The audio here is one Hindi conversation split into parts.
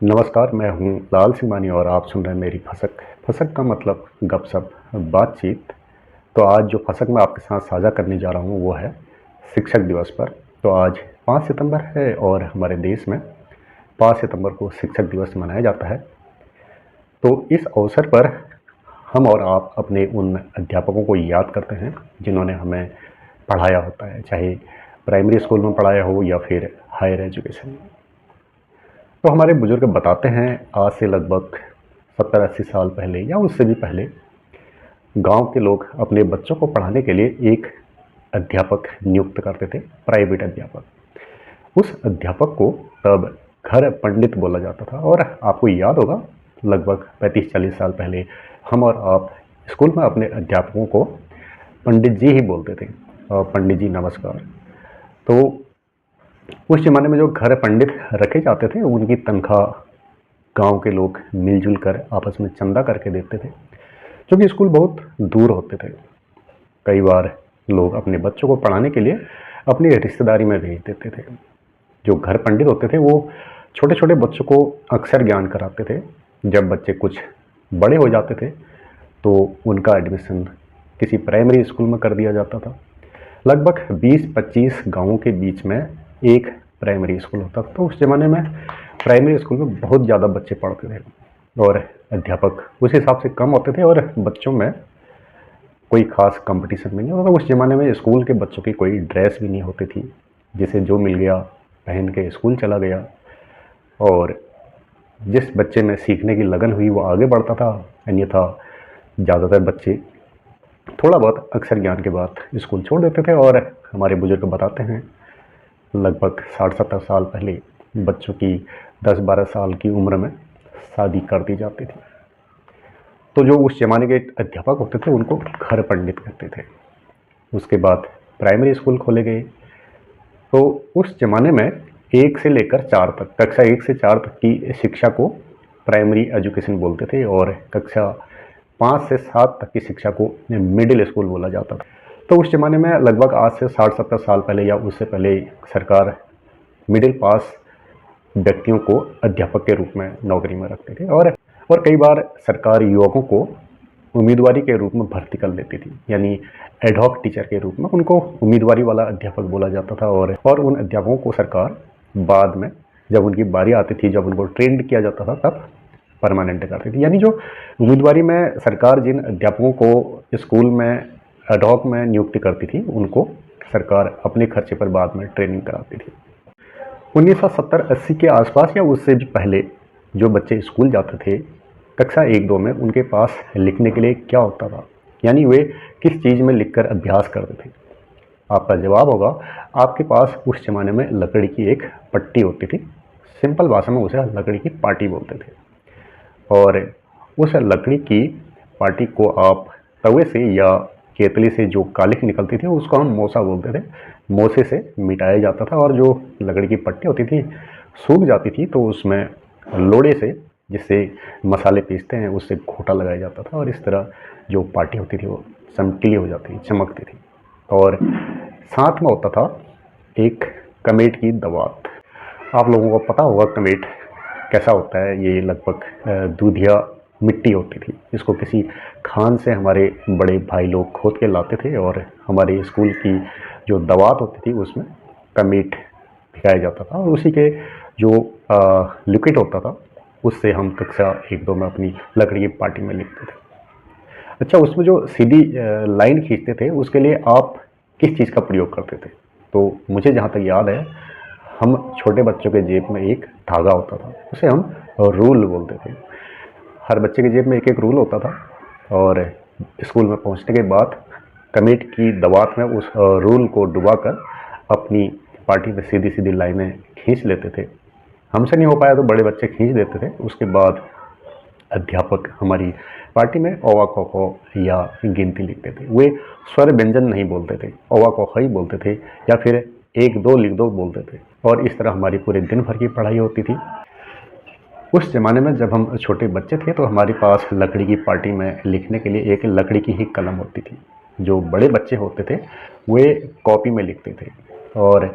नमस्कार, मैं हूँ लाल सिंह मानी और आप सुन रहे हैं मेरी फसक। फसक का मतलब गपशप, बातचीत। तो आज जो फसक मैं आपके साथ साझा करने जा रहा हूँ वो है शिक्षक दिवस पर। तो आज 5 सितंबर है और हमारे देश में 5 सितंबर को शिक्षक दिवस मनाया जाता है। तो इस अवसर पर हम और आप अपने उन अध्यापकों को याद करते हैं जिन्होंने हमें पढ़ाया होता है, चाहे प्राइमरी स्कूल में पढ़ाया हो या फिर हायर एजुकेशन में। तो हमारे बुजुर्ग बताते हैं आज से लगभग 70-80 साल पहले या उससे भी पहले गांव के लोग अपने बच्चों को पढ़ाने के लिए एक अध्यापक नियुक्त करते थे, प्राइवेट अध्यापक। उस अध्यापक को तब घर पंडित बोला जाता था। और आपको याद होगा लगभग 35-40 साल पहले हम और आप स्कूल में अपने अध्यापकों को पंडित जी ही बोलते थे। पंडित जी नमस्कार। तो उस ज़माने में जो घर पंडित रखे जाते थे उनकी तनख्वाह गांव के लोग मिलजुल कर आपस में चंदा करके देते थे, क्योंकि स्कूल बहुत दूर होते थे। कई बार लोग अपने बच्चों को पढ़ाने के लिए अपनी रिश्तेदारी में भेज देते थे। जो घर पंडित होते थे वो छोटे छोटे बच्चों को अक्षर ज्ञान कराते थे। जब बच्चे कुछ बड़े हो जाते थे तो उनका एडमिशन किसी प्राइमरी स्कूल में कर दिया जाता था। लगभग 20-25 गाँवों के बीच में एक प्राइमरी स्कूल होता था। तो उस ज़माने में प्राइमरी स्कूल में बहुत ज़्यादा बच्चे पढ़ते थे और अध्यापक उस हिसाब से कम होते थे और बच्चों में कोई ख़ास कंपटीशन भी नहीं होता था। उस ज़माने में स्कूल के बच्चों की कोई ड्रेस भी नहीं होती थी, जिसे जो मिल गया पहन के स्कूल चला गया। और जिस बच्चे में सीखने की लगन हुई वो आगे बढ़ता था, अन्यथा ज़्यादातर बच्चे थोड़ा बहुत अक्षर ज्ञान के बाद स्कूल छोड़ देते थे। और हमारे बुजुर्ग बताते हैं लगभग 60-70 साल पहले बच्चों की 10-12 साल की उम्र में शादी कर दी जाती थी। तो जो उस ज़माने के अध्यापक होते थे उनको घर पंडित कहते थे। उसके बाद प्राइमरी स्कूल खोले गए। तो उस ज़माने में 1 से लेकर 4 तक, कक्षा 1 से 4 तक की शिक्षा को प्राइमरी एजुकेशन बोलते थे और कक्षा 5 से 7 तक की शिक्षा को मिडिल स्कूल बोला जाता था। तो उस ज़माने में लगभग आज से 60-70 साल पहले या उससे पहले सरकार मिडिल पास व्यक्तियों को अध्यापक के रूप में नौकरी में रखते थे। और कई बार सरकार युवकों को उम्मीदवारी के रूप में भर्ती कर लेती थी, यानी एडहॉक टीचर के रूप में उनको उम्मीदवारी वाला अध्यापक बोला जाता था। और उन अध्यापकों को सरकार बाद में जब उनकी बारी आती थी, जब उनको ट्रेंड किया जाता था, तब परमानेंट करती थी। यानी जो उम्मीदवारी में सरकार जिन अध्यापकों को स्कूल में एडहॉक में नियुक्ति करती थी उनको सरकार अपने खर्चे पर बाद में ट्रेनिंग कराती थी। 1970-80 के आसपास या उससे भी पहले जो बच्चे स्कूल जाते थे कक्षा 1-2 में, उनके पास लिखने के लिए क्या होता था, यानी वे किस चीज़ में लिखकर अभ्यास करते थे। आपका जवाब होगा आपके पास उस ज़माने में लकड़ी की एक पट्टी होती थी। सिंपल भाषा में उसे लकड़ी की पाटी बोलते थे। और उस लकड़ी की पाटी को आप तवे से या केतली से जो कालिख निकलती थी उसको हम मोसा बोलते थे, मोसे से मिटाया जाता था। और जो लकड़ी की पट्टी होती थी सूख जाती थी तो उसमें लोड़े से, जिससे मसाले पीसते हैं, उससे घोटा लगाया जाता था और इस तरह जो पाटी होती थी वो चमकीली हो जाती थी, चमकती थी। और साथ में होता था एक कमेट की दवात। आप लोगों को पता होगा कमेट कैसा होता है। ये लगभग दूधिया मिट्टी होती थी। इसको किसी खान से हमारे बड़े भाई लोग खोद के लाते थे और हमारे स्कूल की जो दवात होती थी उसमें कमेट भिगाया जाता था और उसी के जो लिक्विड होता था उससे हम कक्षा 1-2 में अपनी लकड़ी की पाटी में लिखते थे। अच्छा, उसमें जो सीधी लाइन खींचते थे उसके लिए आप किस चीज़ का प्रयोग करते थे? तो मुझे जहाँ तक याद है, हम छोटे बच्चों के जेब में एक धागा होता था, उसे हम रूल बोलते थे। हर बच्चे के जेब में एक रूल होता था और स्कूल में पहुंचने के बाद कमेट की दवात में उस रूल को डुबाकर अपनी पार्टी में सीधी सीधी लाइनें खींच लेते थे। हमसे नहीं हो पाया तो बड़े बच्चे खींच देते थे। उसके बाद अध्यापक हमारी पार्टी में ओवा को या गिनती लिखते थे। वे स्वर व्यंजन नहीं बोलते थे, ओवा को ही बोलते थे या फिर 1-2 लिख दो बोलते थे। और इस तरह हमारी पूरे दिन भर की पढ़ाई होती थी। उस ज़माने में जब हम छोटे बच्चे थे तो हमारे पास लकड़ी की पार्टी में लिखने के लिए एक लकड़ी की ही कलम होती थी। जो बड़े बच्चे होते थे वे कॉपी में लिखते थे और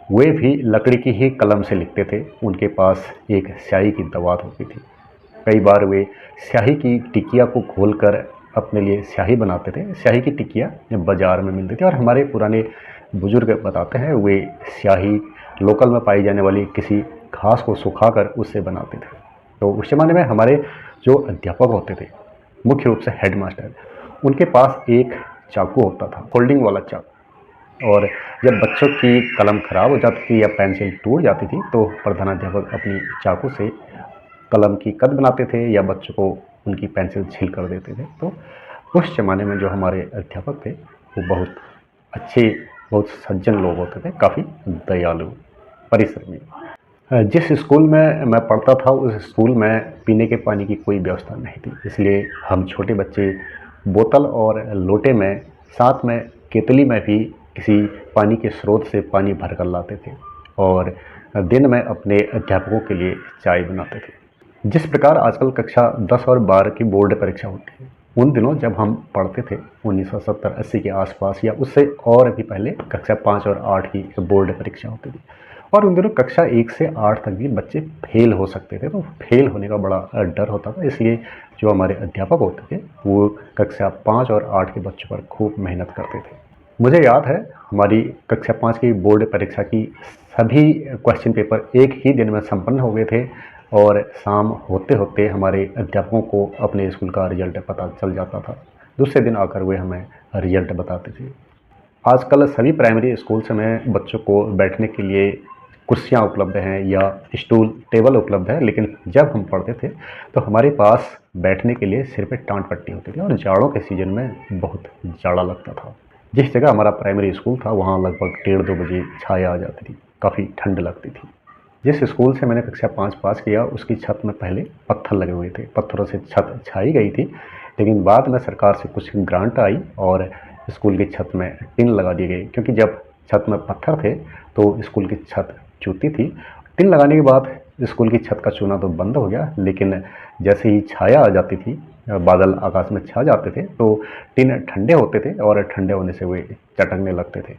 वे भी लकड़ी की ही कलम से लिखते थे। उनके पास एक स्याही की दवात होती थी। कई बार वे स्याही की टिकिया को खोलकर अपने लिए स्याही बनाते थे। स्याही की टिकिया बाज़ार में मिलती थी और हमारे पुराने बुजुर्ग बताते हैं वे स्याही लोकल में पाई जाने वाली किसी घास को सुखाकर उससे बनाते थे। तो उस ज़माने में हमारे जो अध्यापक होते थे, मुख्य रूप से हेडमास्टर, उनके पास एक चाकू होता था, फोल्डिंग वाला चाकू। और जब बच्चों की कलम खराब हो जाती थी या पेंसिल टूट जाती थी तो प्रधानाध्यापक अपनी चाकू से कलम की कद बनाते थे या बच्चों को उनकी पेंसिल छील कर देते थे। तो उस ज़माने में जो हमारे अध्यापक थे वो बहुत अच्छे, बहुत सज्जन लोग होते थे, काफ़ी दयालु, परिश्रमी। जिस स्कूल में मैं पढ़ता था उस स्कूल में पीने के पानी की कोई व्यवस्था नहीं थी, इसलिए हम छोटे बच्चे बोतल और लोटे में, साथ में केतली में भी किसी पानी के स्रोत से पानी भर कर लाते थे और दिन में अपने अध्यापकों के लिए चाय बनाते थे। जिस प्रकार आजकल कक्षा 10 और 12 की बोर्ड परीक्षा होती है, उन दिनों जब हम पढ़ते थे 1970-80 के आसपास या उससे और भी पहले कक्षा 5 और 8 की बोर्ड परीक्षा होती थी और उन दिनों कक्षा 1 से 8 तक भी बच्चे फेल हो सकते थे। तो फेल होने का बड़ा डर होता था, इसलिए जो हमारे अध्यापक होते थे वो कक्षा 5 और 8 के बच्चों पर खूब मेहनत करते थे। मुझे याद है हमारी कक्षा 5 की बोर्ड परीक्षा की सभी क्वेश्चन पेपर एक ही दिन में संपन्न हो गए थे और शाम होते होते हमारे अध्यापकों को अपने स्कूल का रिजल्ट पता चल जाता था। दूसरे दिन आकर वे हमें रिजल्ट बताते थे। आजकल सभी प्राइमरी स्कूल्स में बच्चों को बैठने के लिए कुर्सियाँ उपलब्ध हैं या स्टूल टेबल उपलब्ध है, लेकिन जब हम पढ़ते थे तो हमारे पास बैठने के लिए सिर पे टाँट पट्टी होती थी और जाड़ों के सीज़न में बहुत जाड़ा लगता था। जिस जगह हमारा प्राइमरी स्कूल था वहाँ लगभग 1:30-2 बजे छाया आ जाती थी, काफ़ी ठंड लगती थी। जिस स्कूल से मैंने कक्षा 5 पास किया उसकी छत में पहले पत्थर लगे हुए थे, पत्थरों से छत छाई गई थी, लेकिन बाद में सरकार से कुछ ग्रांट आई और स्कूल की छत में टिन लगा दी गई, क्योंकि जब छत में पत्थर थे तो स्कूल की छत चूती थी। टिन लगाने के बाद स्कूल की छत का चूना तो बंद हो गया, लेकिन जैसे ही छाया आ जाती थी, बादल आकाश में छा जाते थे तो टिन ठंडे होते थे और ठंडे होने से वे चटकने लगते थे।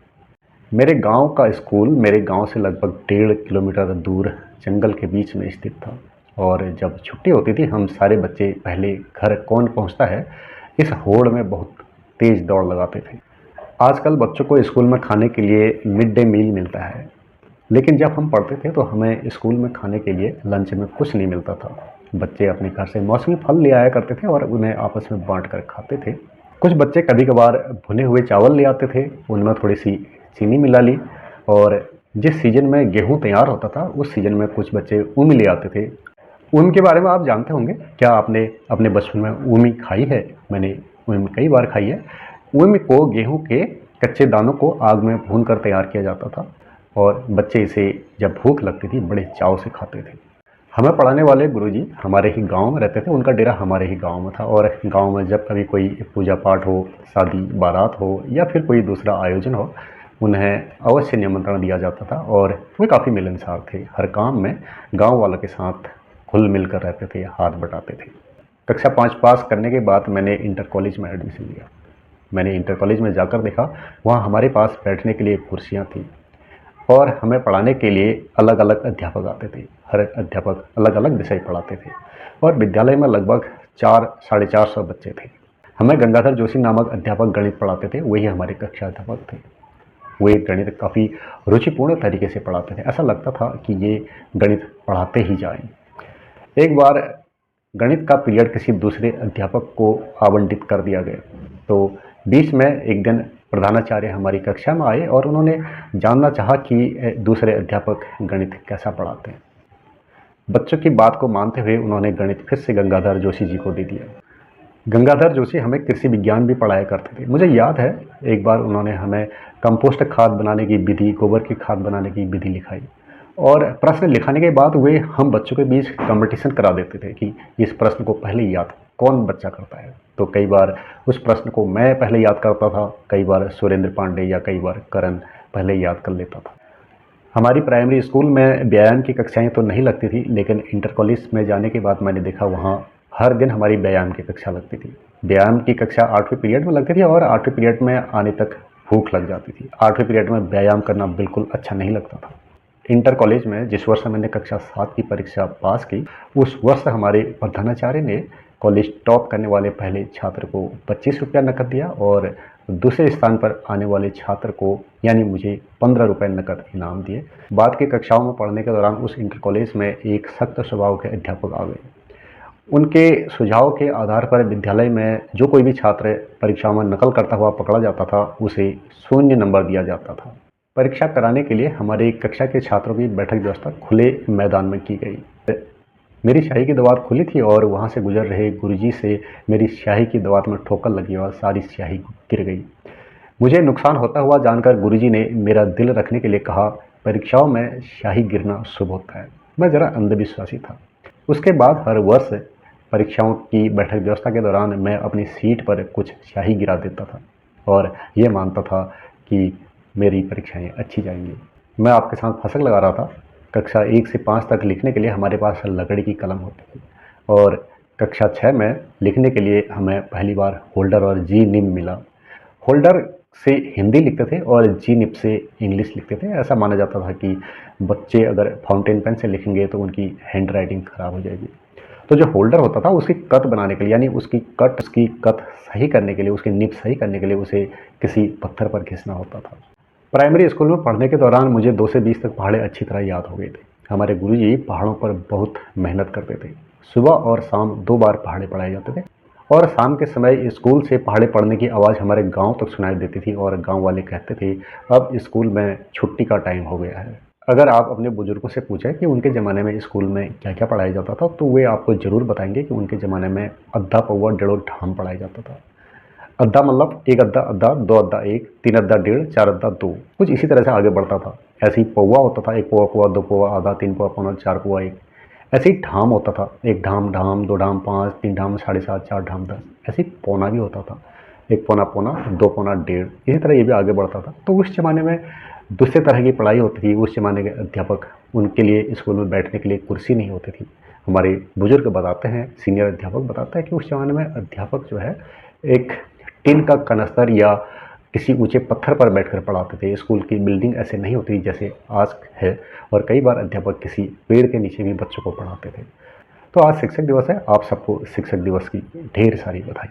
मेरे गांव का स्कूल मेरे गांव से लगभग 1.5 किलोमीटर दूर जंगल के बीच में स्थित था और जब छुट्टी होती थी हम सारे बच्चे पहले घर कौन पहुंचता है इस होड़ में बहुत तेज दौड़ लगाते थे। आजकल बच्चों को स्कूल में खाने के लिए मिड डे मील मिलता है, लेकिन जब हम पढ़ते थे तो हमें स्कूल में खाने के लिए लंच में कुछ नहीं मिलता था। बच्चे अपने घर से मौसमी फल ले आया करते थे और उन्हें आपस में बांट कर खाते थे। कुछ बच्चे कभी कभार भुने हुए चावल ले आते थे, उनमें थोड़ी सी चीनी मिला ली, और जिस सीज़न में गेहूं तैयार होता था उस सीज़न में कुछ बच्चे ऊमी ले आते थे। ऊम के बारे में आप जानते होंगे, क्या आपने अपने बचपन में ऊमी खाई है? मैंने ऊम कई बार खाई है। ऊम को गेहूं के कच्चे दानों को आग में भून कर तैयार किया जाता था और बच्चे इसे जब भूख लगती थी बड़े चाव से खाते थे। हमें पढ़ाने वाले गुरुजी हमारे ही गांव में रहते थे, उनका डेरा हमारे ही गांव में था और गांव में जब कभी कोई पूजा पाठ हो, शादी बारात हो या फिर कोई दूसरा आयोजन हो, उन्हें अवश्य निमंत्रण दिया जाता था और वे काफ़ी मिलनसार थे। हर काम में गांव वालों के साथ घुल मिलकर रहते थे, हाथ बटाते थे। कक्षा 5 पास करने के बाद मैंने इंटर कॉलेज में एडमिशन लिया। मैंने इंटर कॉलेज में जाकर देखा, वहाँ हमारे पास बैठने के लिए कुर्सियाँ थीं और हमें पढ़ाने के लिए अलग अलग अध्यापक आते थे। हर अध्यापक अलग अलग विषय पढ़ाते थे और विद्यालय में लगभग 400-450 बच्चे थे। हमें गंगाधर जोशी नामक अध्यापक गणित पढ़ाते थे, वही हमारे कक्षा अध्यापक थे। वे गणित काफ़ी रुचिपूर्ण तरीके से पढ़ाते थे, ऐसा लगता था कि ये गणित पढ़ाते ही जाएं। एक बार गणित का पीरियड किसी दूसरे अध्यापक को आवंटित कर दिया गया, तो बीच में एक दिन प्रधानाचार्य हमारी कक्षा में आए और उन्होंने जानना चाहा कि दूसरे अध्यापक गणित कैसा पढ़ाते हैं। बच्चों की बात को मानते हुए उन्होंने गणित फिर से गंगाधर जोशी जी को दे दिया। गंगाधर जोशी हमें कृषि विज्ञान भी पढ़ाया करते थे। मुझे याद है एक बार उन्होंने हमें कंपोस्ट खाद बनाने की विधि, गोबर की खाद बनाने की विधि लिखाई और प्रश्न लिखाने के बाद वे हम बच्चों के बीच कंपटीशन करा देते थे कि इस प्रश्न को पहले याद कौन बच्चा करता है। तो कई बार उस प्रश्न को मैं पहले याद करता था, कई बार सुरेंद्र पांडे या कई बार करण पहले याद कर लेता था। हमारी प्राइमरी स्कूल में व्यायाम की कक्षाएं तो नहीं लगती थी, लेकिन इंटर कॉलेज में जाने के बाद मैंने देखा वहाँ हर दिन हमारी व्यायाम की कक्षा लगती थी। व्यायाम की कक्षा 8वें पीरियड में लगती थी और 8वें पीरियड में आने तक भूख लग जाती थी। 8वीं पीरियड में व्यायाम करना बिल्कुल अच्छा नहीं लगता था। इंटर कॉलेज में जिस वर्ष मैंने कक्षा 7 की परीक्षा पास की, उस वर्ष हमारे प्रधानाचार्य ने कॉलेज टॉप करने वाले पहले छात्र को 25 रुपया नकद दिया और दूसरे स्थान पर आने वाले छात्र को यानी मुझे 15 रुपये नकद इनाम दिए। बाद की कक्षाओं में पढ़ने के दौरान उस इंटर कॉलेज में एक सख्त स्वभाव के अध्यापक आ गए। उनके सुझाव के आधार पर विद्यालय में जो कोई भी छात्र परीक्षा में नकल करता हुआ पकड़ा जाता था, उसे 0 नंबर दिया जाता था। परीक्षा कराने के लिए हमारे कक्षा के छात्रों की बैठक व्यवस्था खुले मैदान में की गई। मेरी स्याही की दवात खुली थी और वहाँ से गुजर रहे गुरुजी से मेरी स्याही की दवात में ठोकर लगी और सारी स्याही गिर गई। मुझे नुकसान होता हुआ जानकर गुरुजी ने मेरा दिल रखने के लिए कहा, परीक्षाओं में स्याही गिरना शुभ होता है। मैं ज़रा अंधविश्वासी था। उसके बाद हर वर्ष परीक्षाओं की बैठक व्यवस्था के दौरान मैं अपनी सीट पर कुछ स्याही गिरा देता था और ये मानता था कि मेरी परीक्षाएं अच्छी जाएंगी। मैं आपके साथ फसक लगा रहा था। कक्षा 1 से 5 तक लिखने के लिए हमारे पास लकड़ी की कलम होती थी और कक्षा 6 में लिखने के लिए हमें पहली बार होल्डर और जी निब मिला। होल्डर से हिंदी लिखते थे और जी निब से इंग्लिश लिखते थे। ऐसा माना जाता था कि बच्चे अगर फाउंटेन पेन से लिखेंगे तो उनकी हैंड राइटिंग खराब हो जाएगी। तो जो होल्डर होता था उसकी कट बनाने के लिए यानी उसकी कट सही करने के लिए, उसकी निब सही करने के लिए उसे किसी पत्थर पर घिसना होता था। प्राइमरी स्कूल में पढ़ने के दौरान मुझे 2 से 20 तक पहाड़े अच्छी तरह याद हो गए थे। हमारे गुरुजी पहाड़ों पर बहुत मेहनत करते थे। सुबह और शाम 2 बार पहाड़े पढ़ाए जाते थे और शाम के समय स्कूल से पहाड़े पढ़ने की आवाज़ हमारे गांव तक सुनाई देती थी और गांव वाले कहते थे, अब स्कूल में छुट्टी का टाइम हो गया है। अगर आप अपने बुजुर्गों से पूछें कि उनके ज़माने में स्कूल में क्या क्या पढ़ाया जाता था, तो वे आपको ज़रूर बताएंगे कि उनके ज़माने में अद्धा पौवा डेढ़ो ढाम पढ़ाया जाता था। अद्धा मतलब 1 अद्धा अद्धा, 2 अद्धा 1, 3 अद्धा डेढ़, 4 अद्धा 2, कुछ इसी तरह से आगे बढ़ता था। ऐसे ही पौवा होता था, 1 पौवा पौवा, 2 पौवा आधा, 3 पौवा पौना, 4 पौवा 1। ऐसे ही ढाम होता था, 1 ढाम ढाम, 2 ढाम 5, 3 ढाम 7.5, 4 ढाम 10। ऐसे ही पौना भी होता था, 1 पौना पौना, 2 पौना डेढ़, इसी तरह ये भी आगे बढ़ता था। तो उस ज़माने में दूसरे तरह की पढ़ाई होती थी। उस ज़माने के अध्यापक, उनके लिए स्कूल में बैठने के लिए कुर्सी नहीं होती थी। हमारे बुजुर्ग बताते हैं, सीनियर अध्यापक बताते हैं कि उस ज़माने में अध्यापक जो है एक टिन का कनस्तर या किसी ऊंचे पत्थर पर बैठकर पढ़ाते थे। स्कूल की बिल्डिंग ऐसे नहीं होती जैसे आज है और कई बार अध्यापक किसी पेड़ के नीचे भी बच्चों को पढ़ाते थे। तो आज शिक्षक दिवस है। आप सबको शिक्षक दिवस की ढेर सारी बधाई।